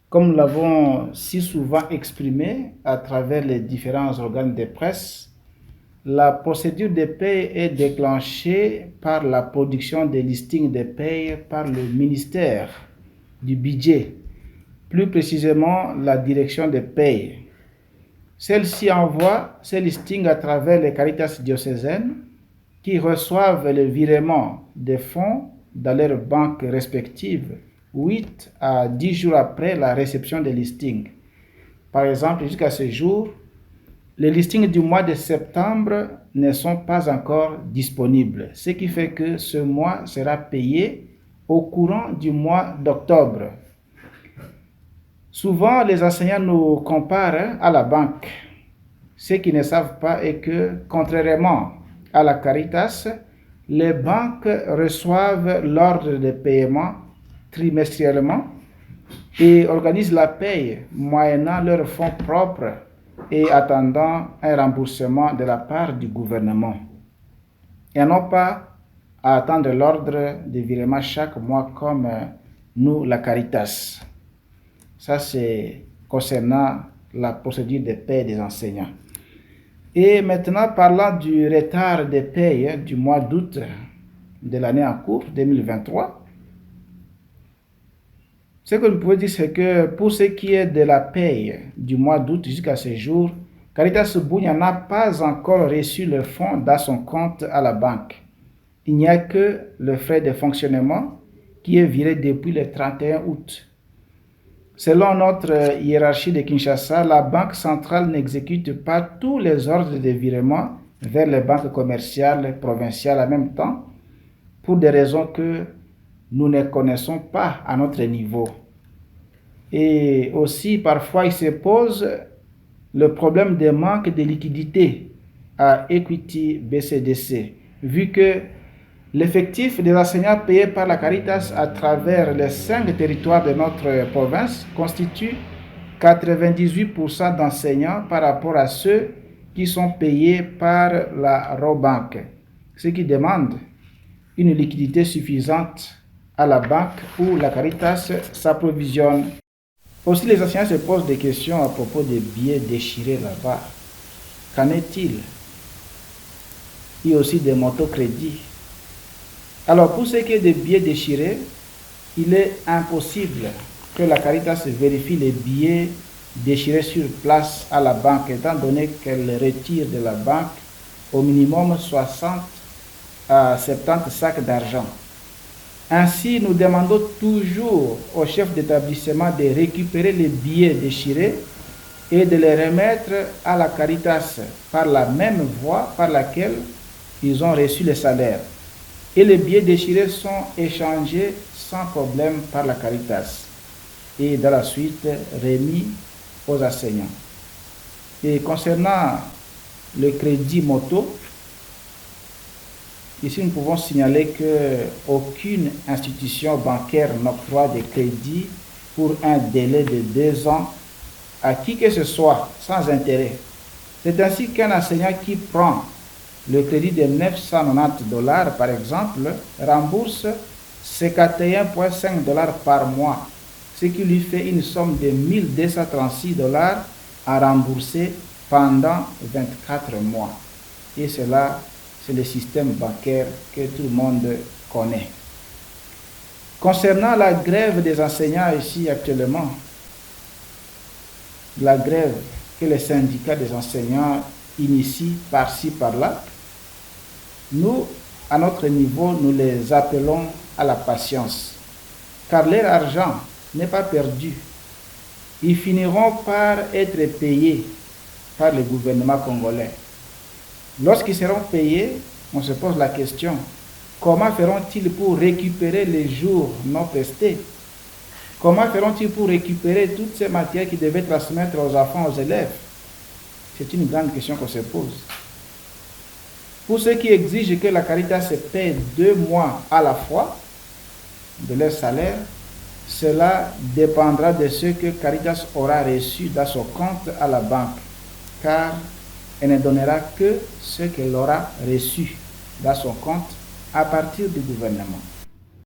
Comme nous l'avons si souvent exprimé à travers les différents organes de presse, la procédure de paie est déclenchée par la production des listings de paie par le ministère du budget, plus précisément la direction des paies. Celle-ci envoie ces listings à travers les Caritas diocésaines qui reçoivent le virement des fonds dans leurs banques respectives 8 à 10 jours après la réception des listings. Par exemple, jusqu'à ce jour, les listings du mois de septembre ne sont pas encore disponibles, ce qui fait que ce mois sera payé au courant du mois d'octobre. Souvent, les enseignants nous comparent à la banque. Ce qu'ils ne savent pas est que, contrairement à la Caritas, les banques reçoivent l'ordre de paiement trimestriellement et organisent la paie moyennant leurs fonds propres et attendant un remboursement de la part du gouvernement. Et non pas à attendre l'ordre de virement chaque mois comme nous, la Caritas. Ça, c'est concernant la procédure de paie des enseignants. Et maintenant, parlant du retard de paie du mois d'août de l'année en cours, 2023, ce que nous pouvons dire, c'est que pour ce qui est de la paie du mois d'août jusqu'à ce jour, Caritas Bunia n'a pas encore reçu le fonds dans son compte à la banque. Il n'y a que le frais de fonctionnement qui est viré depuis le 31 août. Selon notre hiérarchie de Kinshasa, la Banque centrale n'exécute pas tous les ordres de virement vers les banques commerciales provinciales en même temps, pour des raisons que nous ne connaissons pas à notre niveau. Et aussi, parfois, il se pose le problème des manques de liquidité à Equity BCDC, vu que l'effectif des enseignants payés par la Caritas à travers les 5 territoires de notre province constitue 98% d'enseignants par rapport à ceux qui sont payés par la Robank, ce qui demande une liquidité suffisante à la banque où la Caritas s'approvisionne. Aussi, les enseignants se posent des questions à propos des billets déchirés là-bas. Qu'en est-il? Il y a aussi des motocrédits. Alors, pour ce qui est des billets déchirés, il est impossible que la Caritas vérifie les billets déchirés sur place à la banque, étant donné qu'elle retire de la banque au minimum 60 à 70 sacs d'argent. Ainsi, nous demandons toujours au chef d'établissement de récupérer les billets déchirés et de les remettre à la Caritas par la même voie par laquelle ils ont reçu les salaires. Et les billets déchirés sont échangés sans problème par la Caritas et dans la suite remis aux enseignants. Et concernant le crédit moto, ici nous pouvons signaler qu'aucune institution bancaire n'octroie de crédit pour un délai de 2 ans à qui que ce soit sans intérêt. C'est ainsi qu'un enseignant qui prend le crédit de $990 par exemple rembourse 51,5 $ par mois, ce qui lui fait une somme de $1,236 à rembourser pendant 24 mois. Et cela, c'est le système bancaire que tout le monde connaît. Concernant la grève des enseignants ici actuellement, la grève que les syndicats des enseignants initient par-ci par-là, nous, à notre niveau, nous les appelons à la patience, car leur argent n'est pas perdu. Ils finiront par être payés par le gouvernement congolais. Lorsqu'ils seront payés, on se pose la question, comment feront-ils pour récupérer les jours non prestés? Comment feront-ils pour récupérer toutes ces matières qu'ils devaient transmettre aux enfants, aux élèves? C'est une grande question qu'on se pose. Pour ceux qui exigent que la Caritas se paie 2 mois à la fois de leur salaire, cela dépendra de ce que Caritas aura reçu dans son compte à la banque, car elle ne donnera que ce qu'elle aura reçu dans son compte à partir du gouvernement.